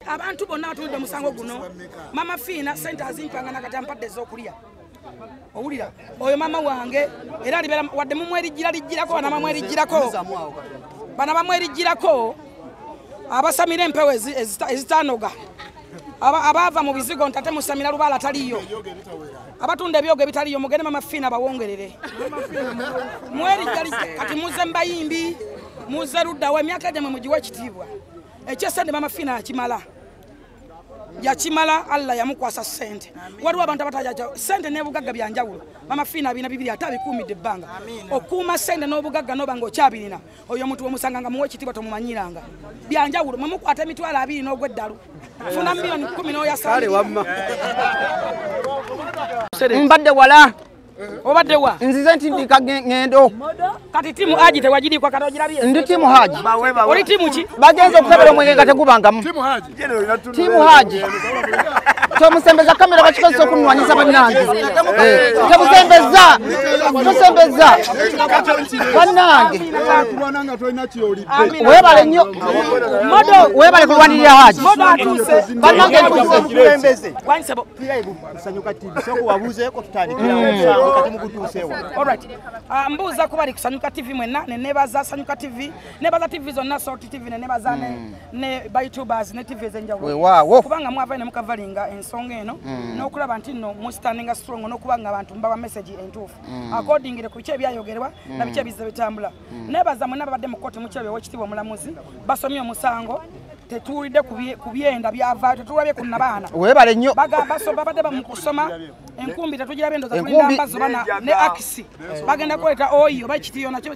abantu bonna atulidde musango guno mama Fiina sente azimpangana kati ampadde ez'okulya owulira oyo mama wange era alibeera wadde mumwerijjirako bana bamwerijjirako abasamira empewo ezitanoga abaava mu bizigo ntate musamira lubaala taliyo abatunda ebyogo ebitaliyo mugende mama Fiina bawongerere mwerijjalijja kati muze mbayimbi muze luddawo emyaka gyammwe mugiwe ekitiibwa ekyesente mama Fiina yakimala Allah yamukwasa sente waliwo abantu abatajaja sente n'ebugagga byanjawulo mama Fiina abina bibiri atabikuumidde ebbanga okuuma sente n'obugagga noba ng'okyabirina oyo omuntu wemusanganga muwe ekitiibwa tomumanyiranga byanjawulo mumukwata emitwalo 2 n'ogweddalu funa milioni 10 n'oyasale mbadde wala obadde wa nzize nti ndika ngendo kati timu Haji tewagirikwa kati ogirabye ndi timu Haji oli timu ki bagenze okusabira omwenge nga tegubangamu timu Haji tomusembeza kamera bakikozesa okunwanyisa bannange temusembeza bannange webale nnyo webale kulwanirira Haji bannange ntuuse Sanyuka TV soko wabuze ko tutandikira kati mukutusewa alright mbuza kubali kusanyuka TV mwenna ne nebaza Sanyuka TV nebaza TV zonna Sort TV ne nebaza ne YouTubers ne TV ezenjawulo weewaawo kubanga mwava ne mukavalinga ensonga eno n'okulaba nti nno mustandinga strong n'okubanga abantu mbaba message entuufu according ku bice ebyayogerwa na bice ebizze bitambula nebaza mwenna babadde mu kkooti mukyebe w'ekitiibwa omulamuzi basomye omusango tetuulidde ku byenda byavaayo tetulabye ku nabaana webale nnyo bagamba so babadde bamukusoma enkumbi tetugirabye ndoza tulinda mbazo bana ne akisi bagenda kweta oyo bakitiyo nakyo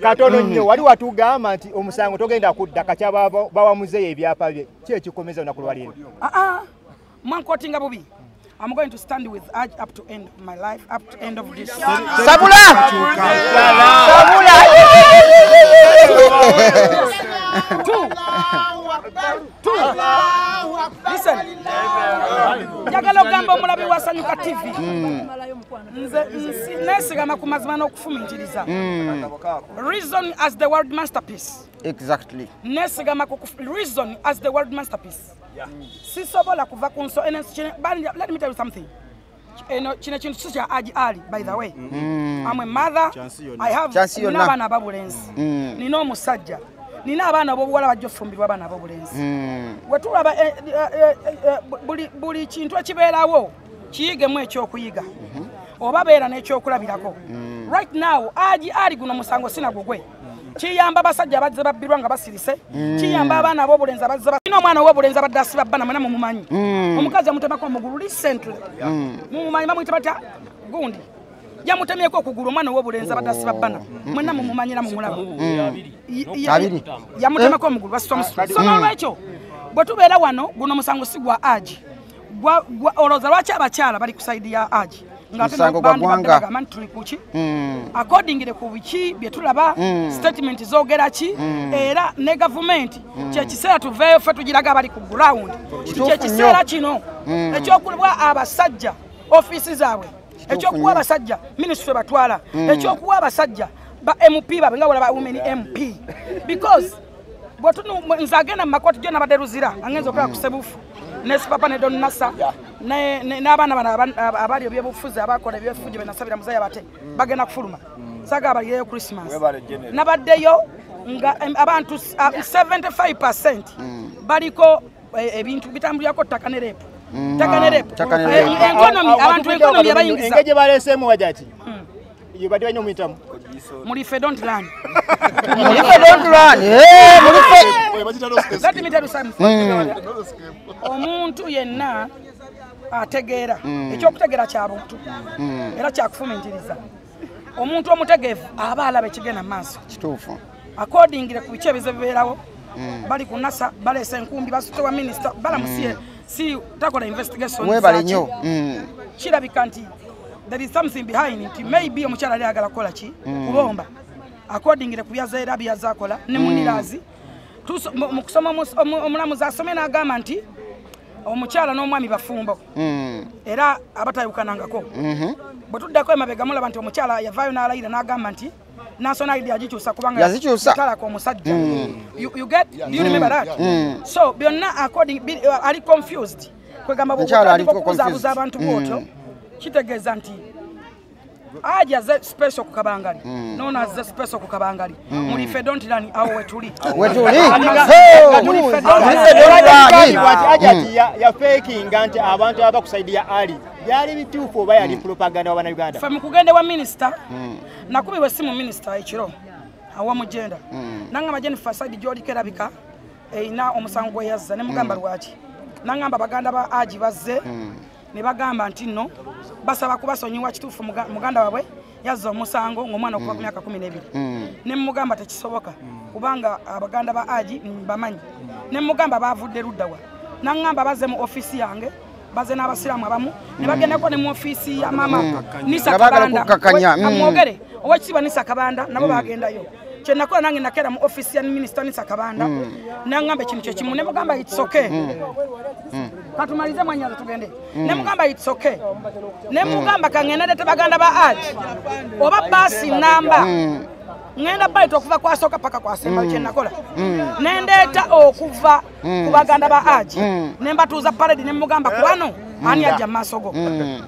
katono nnyo wali watugamba nti omusango togenda kudda kacha bawamuzeeyo ebyapa bye ki ekikomeza olunaku mwankotinga bubi I'm going to stand with Haji up to end of my life, up to end of this. Sabula! Listen. Jagalo gamba omulabi wa Sanyuka TV. Nesigama ku mazima n'okufumintiriza. Reason as the world masterpiece. Exactly. Nesigama ku reason as the world masterpiece. Sisobola kuva ku nso let me tell you something. Kino kintu kya Haji Ali, by the way. I'm a mother. I have n'abaana ababulenzi. Nina omusajja. Nina abaana abobuwala bajja ofumbirwa abaana abobulenzi. Wetulaba buli kintu ekibeerawo kiyigemu ekyokuyiga. Oba beera n'ekyokulabirako. Right now Haji Ali guno musango sinagugwe. Kiyamba abasajja abazze babbirwa nga basirise kiyamba abaana abobulenzi abazze ino omwana w'obulenzi abadde asiba bbana mwena mumumanyi omukazi yamutemako omugulu recently mumumanyi bamuyita batya gundi yamutemyeko okugulu omwana w'obulenzi abadde asiba bbana mwena mumumanyira mumulaba yamutemako omugulu basitomusito so n'olwekyo bwe tubeera wano guno musango si gwa Haji olowooza lwaki abakyala bali ku sayidi ya Haji musango gwa gwanga according ku biki bye tulaba statement zoogera ki era ne government kyekiseera tuveeyo ffe tugiraga abali ku ground kyekiseera kino ekyokulibwa abasajja office zaabwe ekyokuwa abasajja ministry batwala ekyokuwa abasajja ba MP babe nga wala women MP because nze agenda mu makooti gyo nabadde Luzira angenza okola ku Sebufu Nesipapa ne Don Nasa n'abaana bano abali ebyobufuzi abakola ebyofuzi be nasabira muzaya bate bagenda kufuluma saga abaliyo Christmas nabaddeyo nga abantu 75% baliko ebintu bitambulirako ttaka ne repu economy abantu economy abayingiza engege balesemu wajati iyo badi banyo mwitamu Mulife don't run. Mulife don't run. Let me tell you something. Omuntu yenna ategeera ekyokutegeera kya buntu era kya kufumintiriza. Omuntu omutegeevu aba alaba ekigenda maaso. Kituufu. According ku bice ebibeerawo bali ku NASA balese enkumbi basitowa minister balamusiye si takola investigation. Webale nnyo. Kirabika nti there is something behind it. Maybe omukyala ali agala kola ki kubomba according ku byazaera byazakola ne munirazi mu kusoma omulamuzi asome n'agamba nti omukyala n'omwami bafumbo era abatayukanangako bwe tuddako emabega mulaba nti omukyala yavaayo n'alayira n'agamba nti national ID agikyusa kubanga yazikyusa talaka omusajja. You get, do you remember that? So byonna according ali confused kwegamba bokuzabuza abantu bwotyo kitegeeza nti aja ze special ku Kabangali known as the special ku Kabangali muri fedonti nani awo wetuli ya faking anti abantu abakusaidia ali byali bituufu oba yali propaganda wa Uganda fa mukugende wa minister nakubibwe simu minister ekiro awa mugenda nanga majeni fasadi jodi kerabika ina omusango yazza ne mugamba lwaki nangamba baganda ba aji bazze ne bagamba nti no basaba kubasonyiwa kituufu muganda wabwe yazza omusango ng'omwana okuva ku myaka 12 ne mugamba tekisoboka kubanga abaganda ba aji bamanyi ne mugamba bavudde luddawa nangamba baze mu office yange baze n'abasiramu abamu ne bagenda ko ne mu office ya mama Nisa Kabanda amwogere owekitiibwa Nisa Kabanda nabo bagendayo kye nakola nange nakera mu office ya minister Nisa Kabanda nangamba ekintu kye kimu ne mugamba it's okay katumalize mwanyazo tugende ne mugamba it's okay ne mugamba kangenda tebaganda ba aji oba basi namba ngenda baito okuva kwasoka paka kwasemba kye nakola nendeta okuva kubaganda ba aji nemba tuza parade ne mugamba kubano ani ajja masogo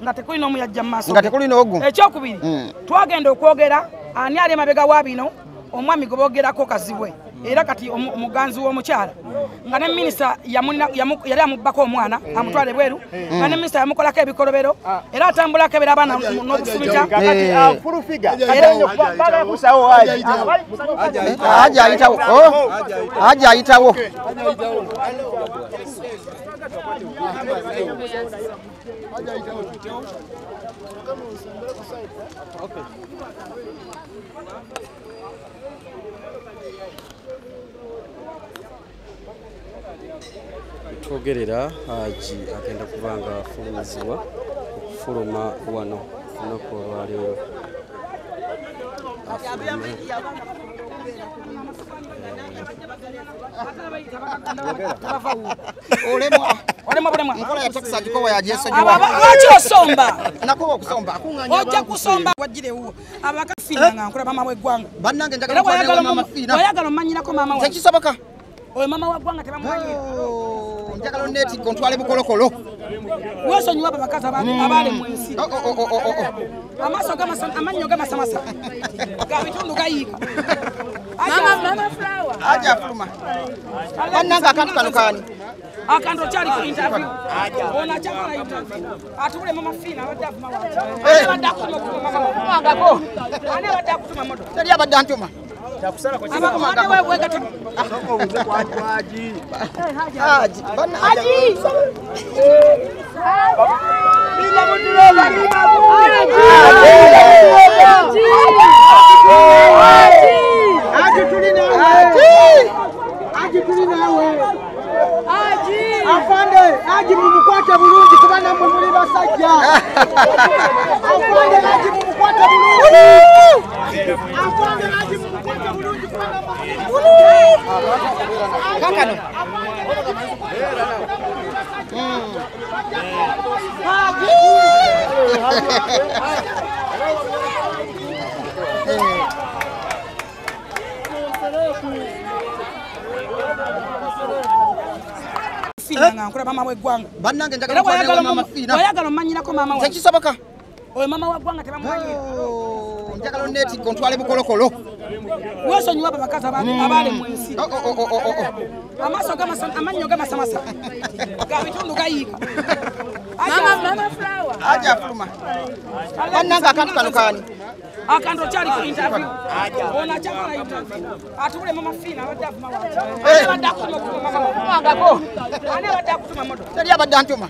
ngate kulino mu yajja masogo ngate kulino ogu ekyokubiri twagenda okwogera ani ali mabega wabino omwami gobogerako kazibwe era kati omuganzi w'omukyala nga ne minister yali amubako omwana amutwale bweru nga ne minister yamukolako ebikolobero era atambulako ebera abaana n'obufumita aja ayitawo twogerera aji agenda kubanga fulumizibwa okufuluma wano olunaku olwaleero ojja kusomba wagirewo abakafina nga nkola mama w'eggwanga bannange njagala kukwatira mama fina oyagala omanyirako mama wa tekisoboka oyo mama w'eggwanga tebamumanyi njagala neti kontwale bukolokolo wosonyiwa abo bakazi abali mu nsi amaaso amannyo gamasamasa ga bitundu gayiika mama flower aja fuluma bannange akantu kano kaani akanto kyali ku interview ona kyamala interview atubule mama fina abadde avuma waki abadde akutuma mama ani abadde akutuma moto teri abadde antuma afande aji mumukwate bulungi kubana mumuli basajja afande aji mumukwate bulungi afande aji mumukwate bulungi kubana kakano nga nkola mama w'eggwanga bannange njagala kukwatira mama fina oyagala omanyirako mama wa tekisoboka oyo mama w'eggwanga tebamumanyi njagala neti kontwale bukolokolo wosonyiwa abo bakazi abali mu nsi amaaso amannyo gamasamasa ga bitundu gayiika mama flower aja fuluma bannange akantu kano kaani akanto kyali ku interview ona kyamala interview atubule mama fina abadde avuma waki abadde akutuma mama ani abadde akutuma moto teri abadde antuma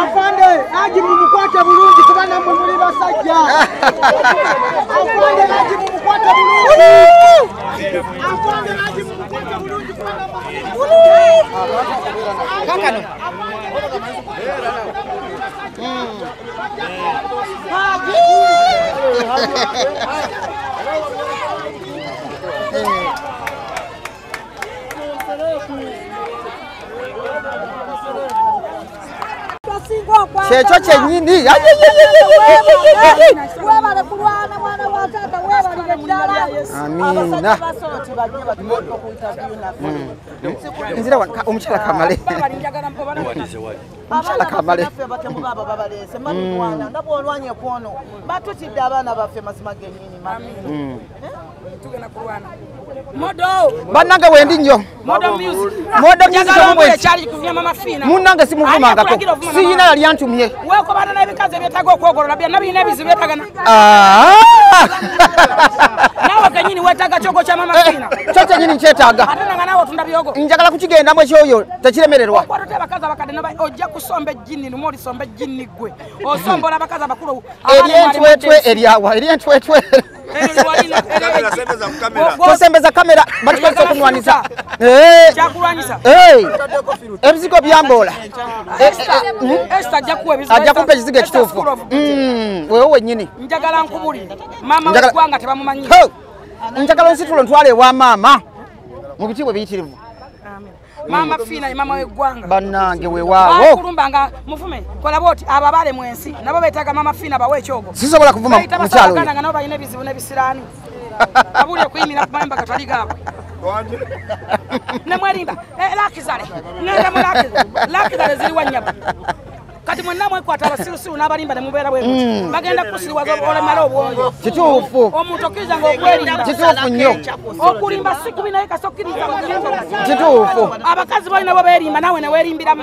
afande aji mumukwate bulungi kubana mumuli basajja afande aji mumukwate bulungi afande aji mumukwate bulungi kubana kakano kyekyo kyennyini amina nzira omukyala kamale omukyala kamale bannange wendi nnyo modo munnange simuvumangako siyina yali antumye kyo kyenyini nkyetaaga njagala kukigendamu ekyoyo tekiremererwa eryentwetwe eryawa eryentwetwe tosembeza kamera batukozesa okunwanisa ebizigo byambola ajja kumpa ekizigo ekituufu wewe wennyini njagala onsitulo ntwala ewa maama mu bitiibwe biyitirivu Mama Fina mama w'eggwanga bannange weewaawo kulumbanga mufume kola boti ababale mu ensi nabo beetaga Mama Fina bawe ekyogo sisobola kuvuma mukyalo oyo nabo balina ebizibu n'ebisiraani abuli okuyimira ku mayumba gatali gaabwe nemwerimba lakizale ngenda mu lakizale ziri wanyabo kati mwenna mwekwata abasirusiru n'abalimba ne mubeera bwe bagenda kusiriwaza olemala obwongo kituufu omuntu okiriza ng'okwerinda kituufu nnyo okulimba si kubi naye kasokkiriza kituufu abakazi balina bo beerimba nawe ne weerimbiramu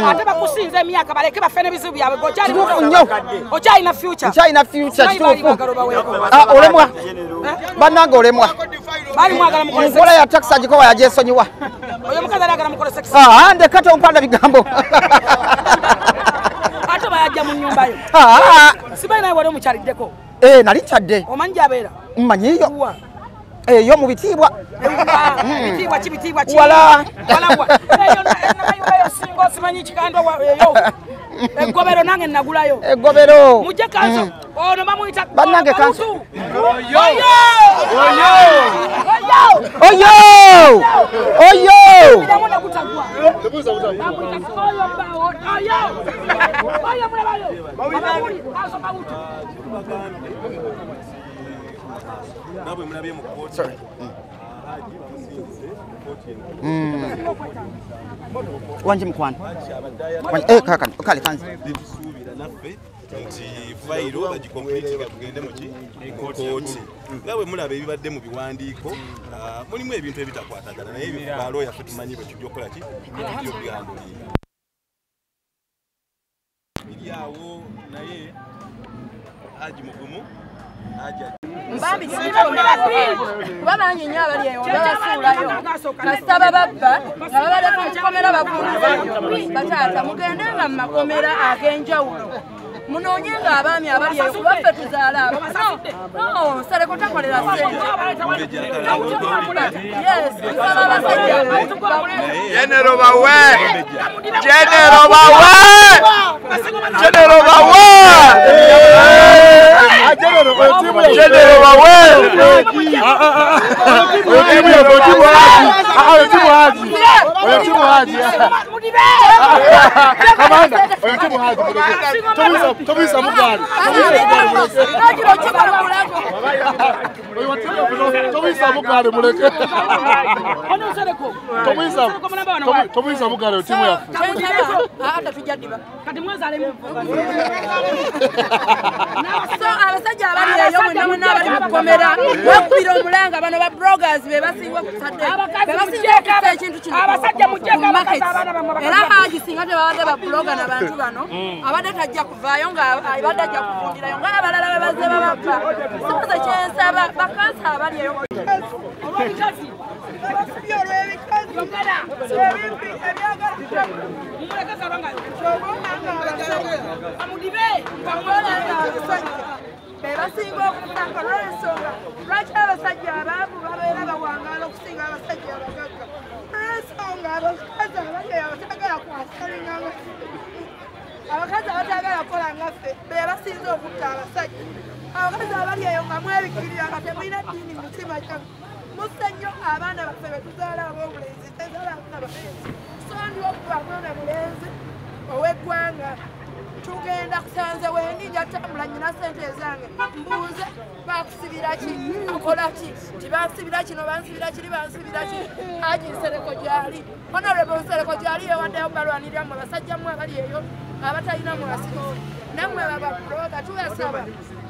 ate bakusinza emyaka baleke bafe n'ebizibu byabwe kituufu nnyo okyalina future nkyalina future kituufu olemwa bannange olemwa enkola ya takisi agikowa yagyesonyiwa oyo mukazi alagala mukole sex ndeka tompanda bigambo ate bayajja mu nnyumba yo sibayi naye wali omukyaliddeko nali kyadde omanyi gyabeera mmanyiyo eyo mu bitiibwa bitiibwa ki bitiibwa ki wala eyo namayumba yo singa osimanyi kikando eyo eggobero nange nagulayo eggobero mujje kanso ono bamuyita bannange kanso wanje mukwano kakano kale kanzi nti fayiro bagikomplitinga tugende muki kooti nga bwe mulaba ebibadde mu biwandiiko mulimu ebintu ebitakwatagana naye ebibalo yaffe tumanyi bwe tujja okukola ki tujja okubigandulira biryawo naye haji mugumu Mbabi babanyinya abali eyo babasuulayo kasita bababba nga babadde ku kikomera bavulizayo bataata mugendenga mu makomera ag'enjawulo munoonyenga abaami abali eyo kubaffe tuzaala abo Sereko takolera ssente nsaba abasajja Genero bawe Genero bawe Genero bawe Genero bawe Tobisa mugari. Tobisa mugari muleke. Tobisa mugari timu yafu. Hata tujadiba. Kati mwazale mu. So abasajja abali eyo mwenna abali mukomera bakubira omulanga bano ba bloggers be basingwa kusadde. Bebasinga ekintu kino. Abasajja mujjega abakazi abaana bamwe. Era haji singa tebabadde ba blogger n'abantu bano abadde tajja kuvaayo nga abadde ajja kufundirayo nga abalala bebazze babappa. Soza kyensaba bakasa abali eyo. Bebasinga okutanga lw'ensonga lwaki abasajja abaavu babeera bawangaala okusinga abasajja abagagga lw'ensonga abakazi abali eyo abatagala kwasalinga abakazi abatagala kukola ngaffe be basinze okutta abasajja abakazi abali eyo nga mwebikirira nga temulina ddiini mu mutima gyammwe musse nnyo abaana baffe be tuzaala ab'obulenzi tezaala abaana balenzi so ndi okuba mwana mulenzi ow'eggwanga tugenda kusanze wendi njatambula nyina sente zange mbuuze bakusibira ki akola ki tibansibira kino bansibira kiri bansibira ki Haji Nsereko gyali Honorable Nsereko gyali yawaddeyo balwanirira mu basajja mu abali eyo abatalina mu basirisi namwe babaproga tubasaba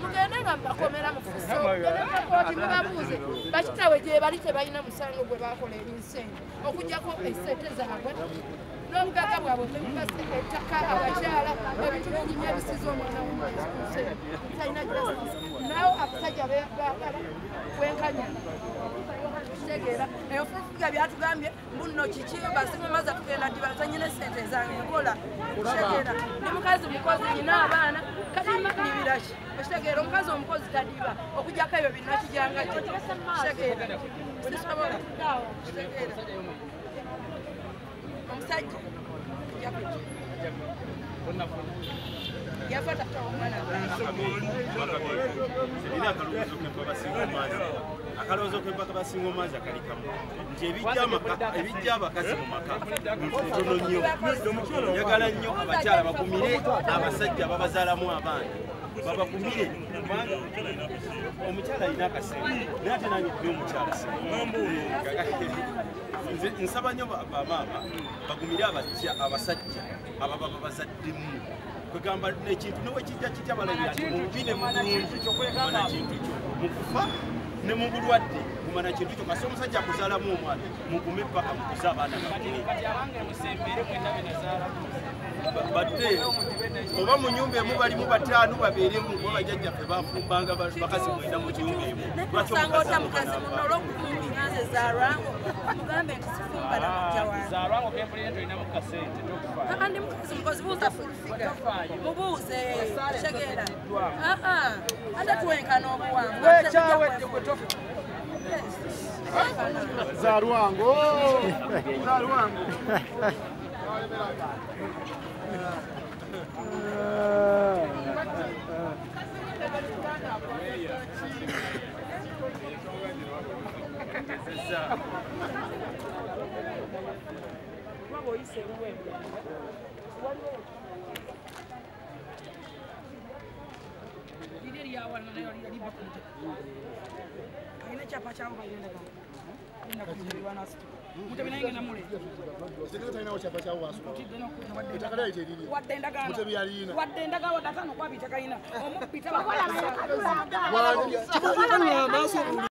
mugende nga mbakomera mu fuso kooti mubabuuze bakitawe gye bali tebalina musango gwe bakola ebinsenyi okujjako esente zaabwe n'obugaga bwabwe bwebubase ettaka abakyala ebintu bingi nnyo ebisiza omwana talina justice nawo abasajja bwenkanya kitegeera enfufuga byatugambye mbuno kiki basingomaza tugenda ndibaza nyine sente zange nkola kitegeera ndi mukazi mukozi nyina abaana kadima nibiraki kitegeera omukazi omukozi tadiba okujjako ebyo birina kijanga kitegeera sisobola kitegeera omusajja yafata omwana akalowoozo kempaka basinga omaazi akalikamu nti ebijja abakazi mu maka ntono nnyo njagala nnyo abakyala bakumire abasajja babazaalamu abaana babakumire omukyala alina akasembe naye ate nange tuli omukyala nsaba nnyo bamaama bagumire abasajja ababa babazaddemu kwegamba ekintu newekijja kitya balabira nti mubine mulungi kumana kintu kyo mukufa ne mu bulwadde kumana kintu kyo kasi omusajja akuzaalamu omwana mugume paka mukuza abaana batte oba mu nyumba emu balimu bataano babeeremu kuba bajjajjaffe bafumbanga bakazi mwenda mu nyumba emu mugambe nti sifumba nakujja Zarwango kempulire nti olinamu kasente tokufa. ndi mukazi mukozi buuza fulfiga mubuuze kitegeera ate twenkana obuwangu Wekyawedde gwe tofa. Zarwango. Zarwango. wadde endagala wadde ataano kwabita kalina omupita